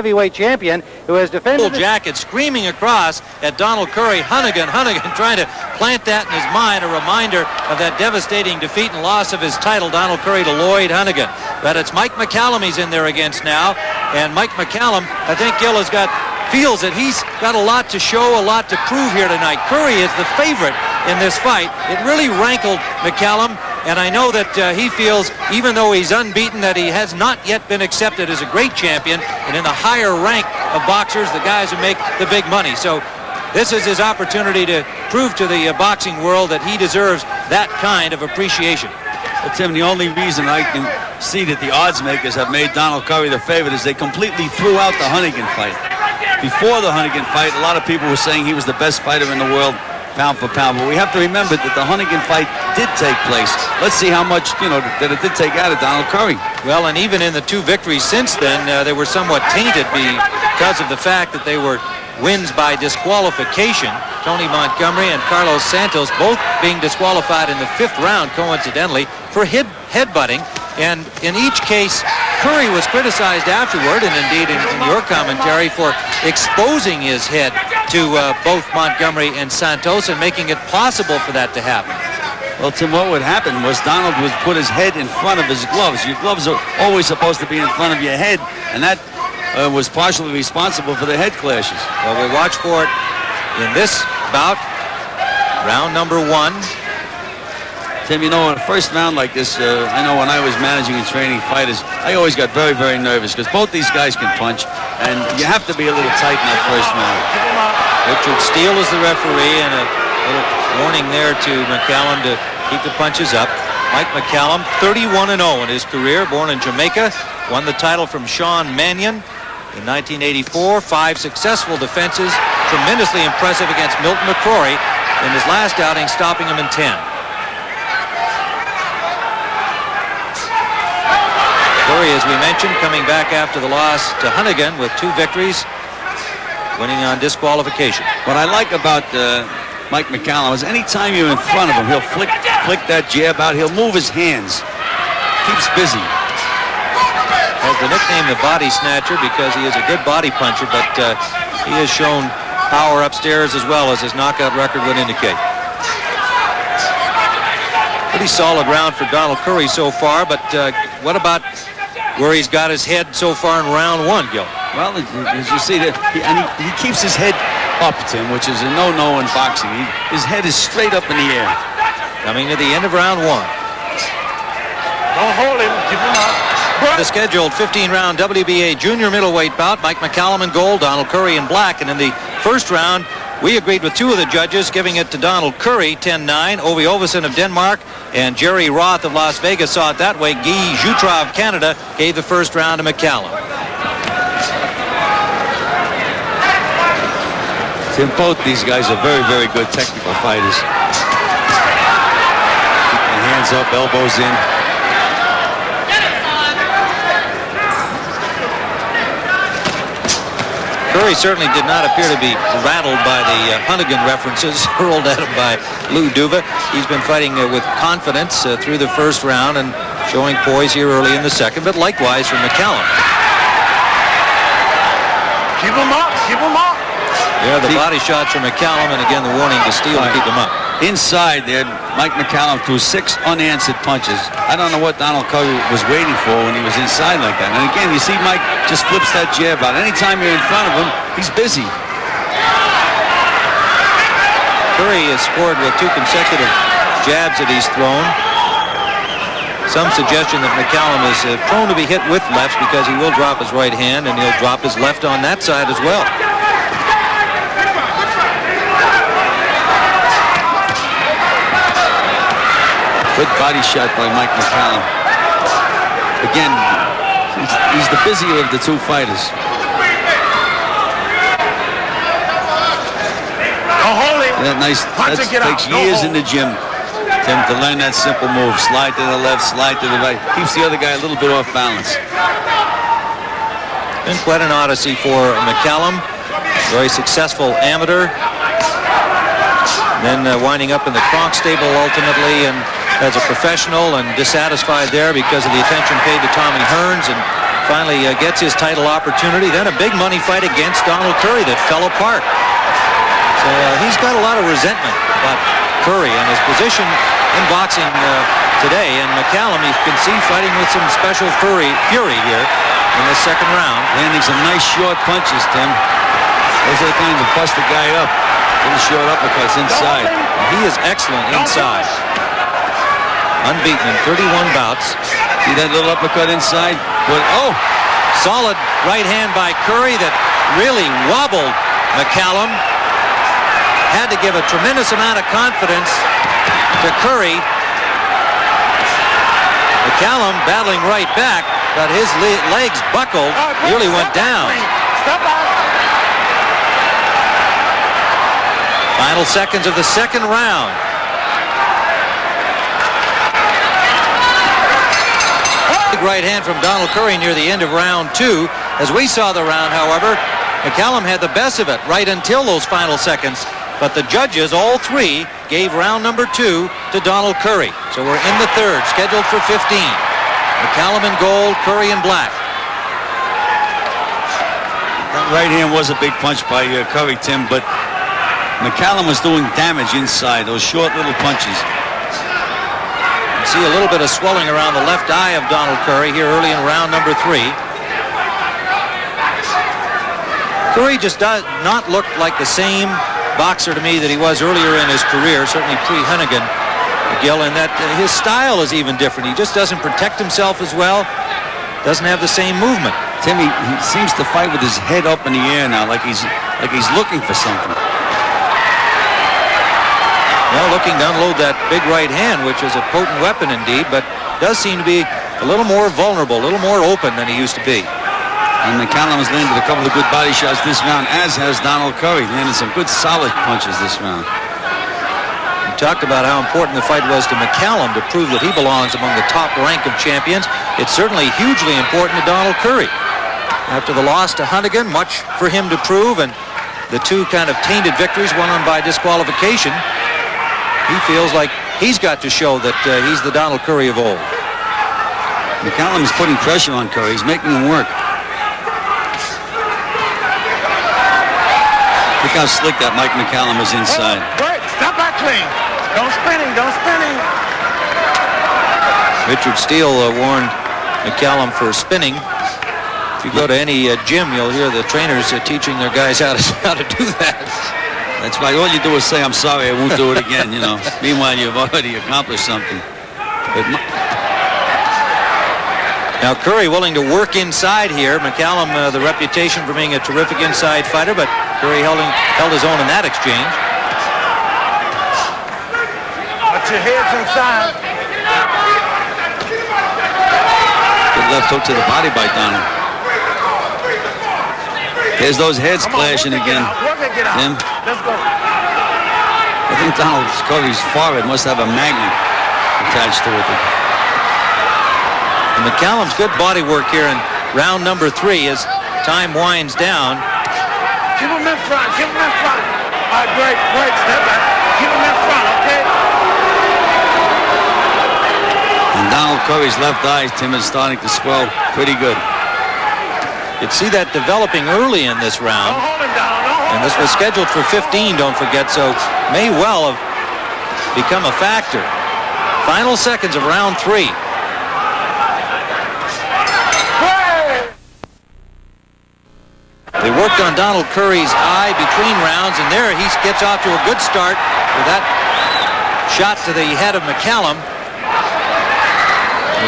heavyweight champion who has defended jacket screaming across at Donald Curry. Hunnigan trying to plant that in his mind, a reminder of that devastating defeat and loss of his title, Donald Curry to Lloyd Hunnigan. But it's Mike McCallum he's in there against now, and Mike McCallum, I think Gil feels that he's got a lot to show, a lot to prove here tonight. Curry is the favorite in this fight. It really rankled McCallum, and I know that he feels, even though he's unbeaten, that he has not yet been accepted as a great champion, and in the higher rank of boxers, the guys who make the big money. So this is his opportunity to prove to the boxing world that he deserves that kind of appreciation. Well, Tim, the only reason I can see that the odds makers have made Donald Curry the favorite is they completely threw out the Hunnigan fight. Before the Hunnigan fight, a lot of people were saying he was the best fighter in the world, pound for pound. But we have to remember that the Hunnigan fight did take place. Let's see how much, that it did take out of Donald Curry. Well, and even in the two victories since then, they were somewhat tainted because of the fact that they were wins by disqualification. Tony Montgomery and Carlos Santos both being disqualified in the 5th round, coincidentally, for headbutting. And in each case, Curry was criticized afterward, and indeed in your commentary, for exposing his head to both Montgomery and Santos and making it possible for that to happen. Well, Tim, what would happen was Donald would put his head in front of his gloves. Your gloves are always supposed to be in front of your head, and that was partially responsible for the head clashes. Well, we'll watch for it in this bout, round number 1. Tim, in a first round like this, I know when I was managing and training fighters, I always got very, very nervous because both these guys can punch, and you have to be a little tight in that first round. Richard Steele is the referee, and a little warning there to McCallum to keep the punches up. Mike McCallum, 31-0 in his career, born in Jamaica, won the title from Sean Mannion in 1984, 5 successful defenses, tremendously impressive against Milton McCrory in his last outing, stopping him in 10. Curry, as we mentioned, coming back after the loss to Hunnigan with 2 victories, winning on disqualification. What I like about Mike McCallum is anytime you're in front of him, he'll flick that jab out. He'll move his hands. Keeps busy. Has the nickname the body snatcher because he is a good body puncher, but he has shown power upstairs as well as his knockout record would indicate. Pretty solid round for Donald Curry so far, but what about where he's got his head so far in round 1, Gil? Well, as you see, he keeps his head up, Tim, which is a no-no in boxing. His head is straight up in the air. Coming to the end of round 1. Don't hold him, keep him up. The scheduled 15-round WBA junior middleweight bout, Mike McCallum in gold, Donald Curry in black. And in the first round, we agreed with 2 of the judges, giving it to Donald Curry, 10-9. Ovi Ovesen of Denmark and Jerry Roth of Las Vegas saw it that way. Guy Jutra of Canada gave the first round to McCallum. Tim, both these guys are very, very good technical fighters. Keep their hands up, elbows in. Curry certainly did not appear to be rattled by the Hunnigan references hurled at him by Lou Duva. He's been fighting with confidence through the first round and showing poise here early in the second, but likewise for McCallum. Keep him up, keep him up. Yeah, the body shots from McCallum, and again the warning to Steele to keep him up. Inside there, Mike McCallum threw 6 unanswered punches. I don't know what Donald Curry was waiting for when he was inside like that. And again, you see Mike just flips that jab out. Anytime you're in front of him, he's busy. Curry has scored with 2 consecutive jabs that he's thrown. Some suggestion that McCallum is prone to be hit with lefts because he will drop his right hand and he'll drop his left on that side as well. Good body shot by Mike McCallum. Again, he's the busier of the 2 fighters. That takes years in the gym, Tim, to learn that simple move. Slide to the left, slide to the right. Keeps the other guy a little bit off balance. Been quite an odyssey for McCallum. Very successful amateur. Then winding up in the Kronk stable ultimately, and as a professional, and dissatisfied there because of the attention paid to Tommy Hearns, and finally gets his title opportunity. Then a big money fight against Donald Curry that fell apart. So he's got a lot of resentment about Curry and his position in boxing today. And McCallum, you can see, fighting with some special fury here in the second round. Landing some nice short punches, Tim. Those are the kind that bust the guy up. Little short uppercuts inside. He is excellent inside. Unbeaten in 31 bouts. See that little uppercut inside? But, oh! Solid right hand by Curry that really wobbled McCallum. Had to give a tremendous amount of confidence to Curry. McCallum battling right back, but his legs buckled, nearly went down. Final seconds of the second round. Big right hand from Donald Curry near the end of round 2. As we saw the round, however, McCallum had the best of it right until those final seconds. But the judges, all three, gave round number 2 to Donald Curry. So we're in the third, scheduled for 15. McCallum in gold, Curry in black. That right hand was a big punch by Curry, Tim, but McCallum was doing damage inside, those short little punches. You see a little bit of swelling around the left eye of Donald Curry here early in round number 3. Curry just does not look like the same boxer to me that he was earlier in his career, certainly pre-Hunnigan, Gil, and that his style is even different. He just doesn't protect himself as well, doesn't have the same movement. Tim, he seems to fight with his head up in the air now, like he's looking for something. Well, looking to unload that big right hand, which is a potent weapon indeed, but does seem to be a little more vulnerable, a little more open than he used to be. And McCallum has landed a couple of good body shots this round, as has Donald Curry. Landed some good solid punches this round. We talked about how important the fight was to McCallum to prove that he belongs among the top rank of champions. It's certainly hugely important to Donald Curry. After the loss to Hunnigan, much for him to prove, and the two kind of tainted victories, one on by disqualification, he feels like he's got to show that he's the Donald Curry of old. McCallum is putting pressure on Curry. He's making him work. Look how slick that Mike McCallum is inside. Wait, stop that clean. Don't spinning, don't spinning. Richard Steele warned McCallum for spinning. If you go to any gym, you'll hear the trainers teaching their guys how to do that. That's right. All you do is say, I'm sorry, I won't do it again, you know. Meanwhile, you've already accomplished something. But now Curry willing to work inside here. McCallum, the reputation for being a terrific inside fighter, but Curry held his own in that exchange. Put your heads inside. good left hook to the body by Donald. There's those heads clashing again. Tim. Let's go. I think Donald Curry's forehead must have a magnet attached to it. And McCallum's good body work here in round number 3 as time winds down. Keep him in front. Keep him in front. All right, great. Step back. Keep him in front, okay? And Donald Curry's left eye, Tim, is starting to swell pretty good. You'd see that developing early in this round. Don't hold him down. Don't hold And this was scheduled for 15, don't forget, so may well have become a factor. Final seconds of round 3. They worked on Donald Curry's eye between rounds, and there he gets off to a good start with that shot to the head of McCallum.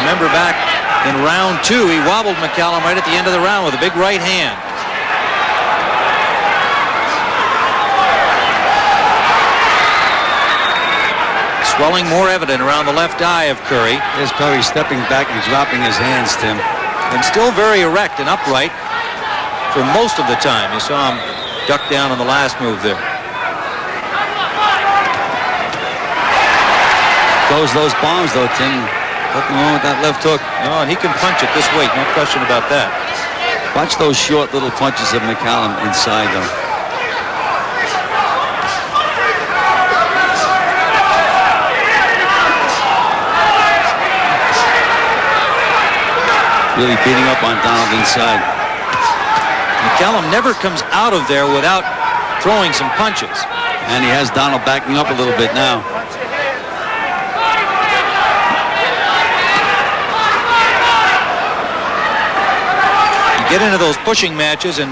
Remember back in round 2, he wobbled McCallum right at the end of the round with a big right hand. Swelling more evident around the left eye of Curry. There's Curry stepping back and dropping his hands, Tim. And still very erect and upright for most of the time. You saw him duck down on the last move there. Those bombs, though, Tim. Nothing wrong with that left hook. No, and he can punch at this weight, no question about that. Watch those short little punches of McCallum inside, though. really beating up on Donald inside. McCallum never comes out of there without throwing some punches. And he has Donald backing up a little bit now. You get into those pushing matches, and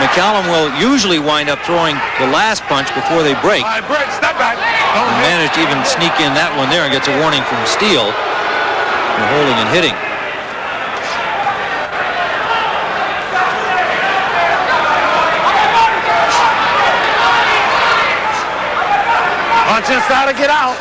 McCallum will usually wind up throwing the last punch before they break. All right, break, step back. Don't He hit. managed to even sneak in that one there and gets a warning from Steele for holding and hitting. Punch inside to get out.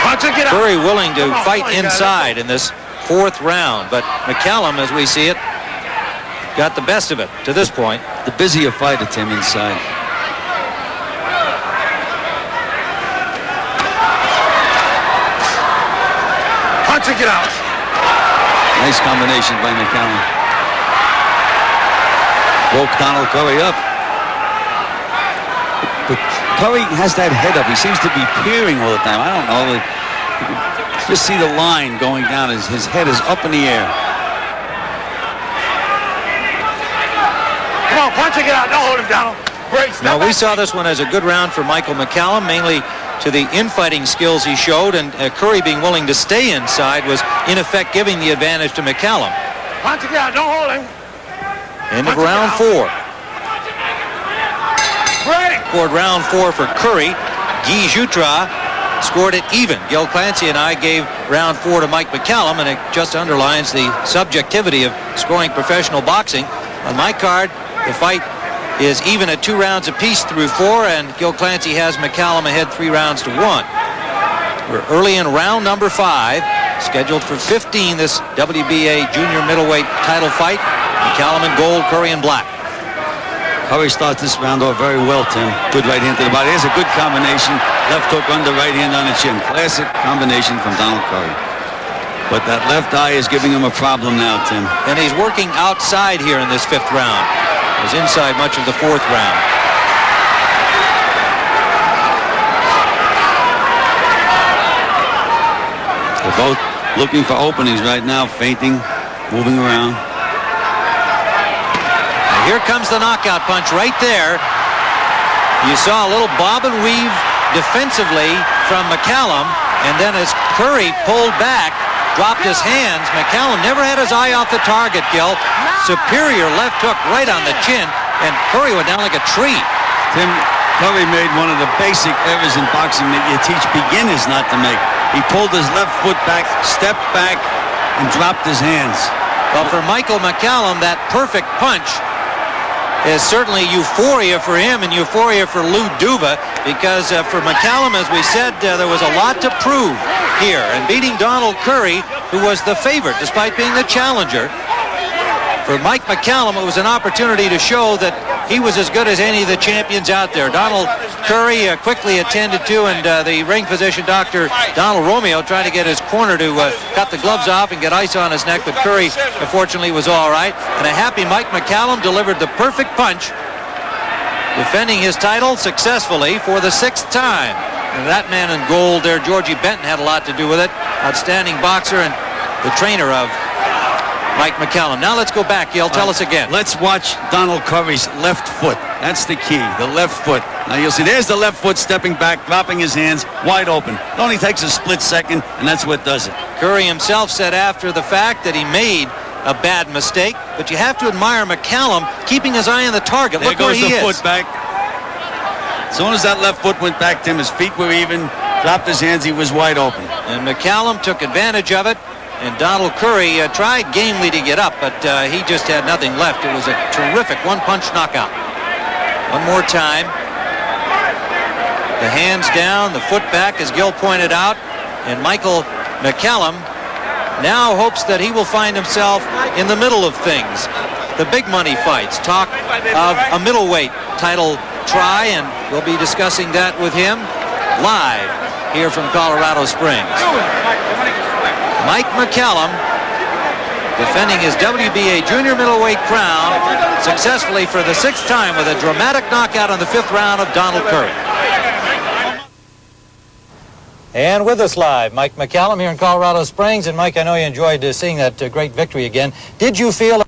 Punch and get out. Curry willing to Come on, fight come on, you guys. inside in this fourth round, but McCallum, as we see it, got the best of it to this point. The busier fighter, Tim, inside. Punch and get out. Nice combination by McCallum. Woke Donald Curry up. But Curry has that head up. He seems to be peering all the time. I don't know. Just see the line going down. His head is up in the air. Come on, punch and get out. Don't hold him down. Break, step Now, we back. saw this one as a good round for Michael McCallum, mainly to the infighting skills he showed, and Curry being willing to stay inside was, in effect, giving the advantage to McCallum. Punch and get out. Don't hold him. End of Punch it round out. 4. Break. Scored round 4 for Curry. Guy Jutra scored it even. Gil Clancy and I gave round 4 to Mike McCallum, and it just underlines the subjectivity of scoring professional boxing. On my card, the fight is even at 2 rounds apiece through 4, and Gil Clancy has McCallum ahead 3 rounds to 1. We're early in round number 5, scheduled for 15, this WBA junior middleweight title fight. McCallum in gold, Curry in black. Curry starts this round off very well, Tim. Good right hand to the body. There's a good combination. Left hook under, right hand on the chin. Classic combination from Donald Curry. But that left eye is giving him a problem now, Tim. And he's working outside here in this 5th round. He was inside much of the 4th round. They're both looking for openings right now, feinting, moving around. Here comes the knockout punch right there. You saw a little bob and weave defensively from McCallum, and then as Curry pulled back, dropped his hands, McCallum never had his eye off the target, Gil. Superior left hook right on the chin, and Curry went down like a tree. Tim, Curry made one of the basic errors in boxing that you teach beginners not to make. He pulled his left foot back, stepped back, and dropped his hands. Well, for Michael McCallum, that perfect punch is certainly euphoria for him and euphoria for Lou Duva, because for McCallum, as we said, there was a lot to prove here. And beating Donald Curry, who was the favorite despite being the challenger, for Mike McCallum, it was an opportunity to show that he was as good as any of the champions out there. Donald Curry quickly attended to, and the ring physician, Dr. Donald Romeo, trying to get his corner to cut the gloves off and get ice on his neck, but Curry, fortunately, was all right. And a happy Mike McCallum delivered the perfect punch, defending his title successfully for the 6th time. And that man in gold there, Georgie Benton, had a lot to do with it. Outstanding boxer and the trainer of Mike McCallum. Now let's go back, Gil. Tell us again. Let's watch Donald Curry's left foot. That's the key, the left foot. Now you'll see there's the left foot stepping back, dropping his hands, wide open. It only takes a split second, and that's what does it. Curry himself said after the fact that he made a bad mistake, but you have to admire McCallum keeping his eye on the target. There Look where goes he the is. foot back. As soon as that left foot went back, Tim, his feet were even, dropped his hands, he was wide open. And McCallum took advantage of it. And Donald Curry tried gamely to get up, but he just had nothing left. It was a terrific one-punch knockout. One more time. The hands down, the foot back, as Gil pointed out. And Michael McCallum now hopes that he will find himself in the middle of things. The big money fights. Talk of a middleweight title try, and we'll be discussing that with him live here from Colorado Springs. Mike McCallum defending his WBA junior middleweight crown successfully for the 6th time with a dramatic knockout in the 5th round of Donald Curry. And with us live, Mike McCallum here in Colorado Springs. And Mike, I know you enjoyed seeing that great victory again. Did you feel